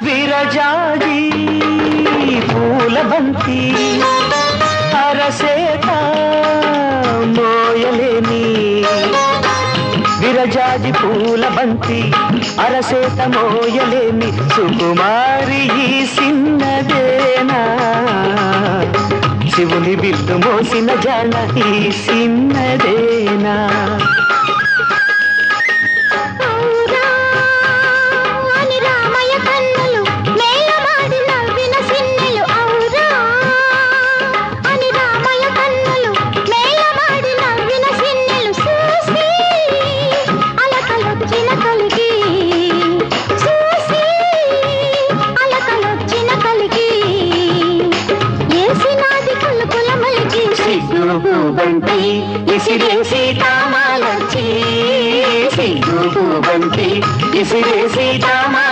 విరజాజి పూల బంతి అరసేత మోయలేని విరజాజి పూల బంతి అరసేత మోయలేని సుకుమారి ఈ సిన్నదేనా శివుని బిల్లు మోసిన జాన ఈ సిన్నదేనా బంతి ఇసిరేసి తామాలొచ్చి సిగ్గు బంతి ఇసిరేసి తామా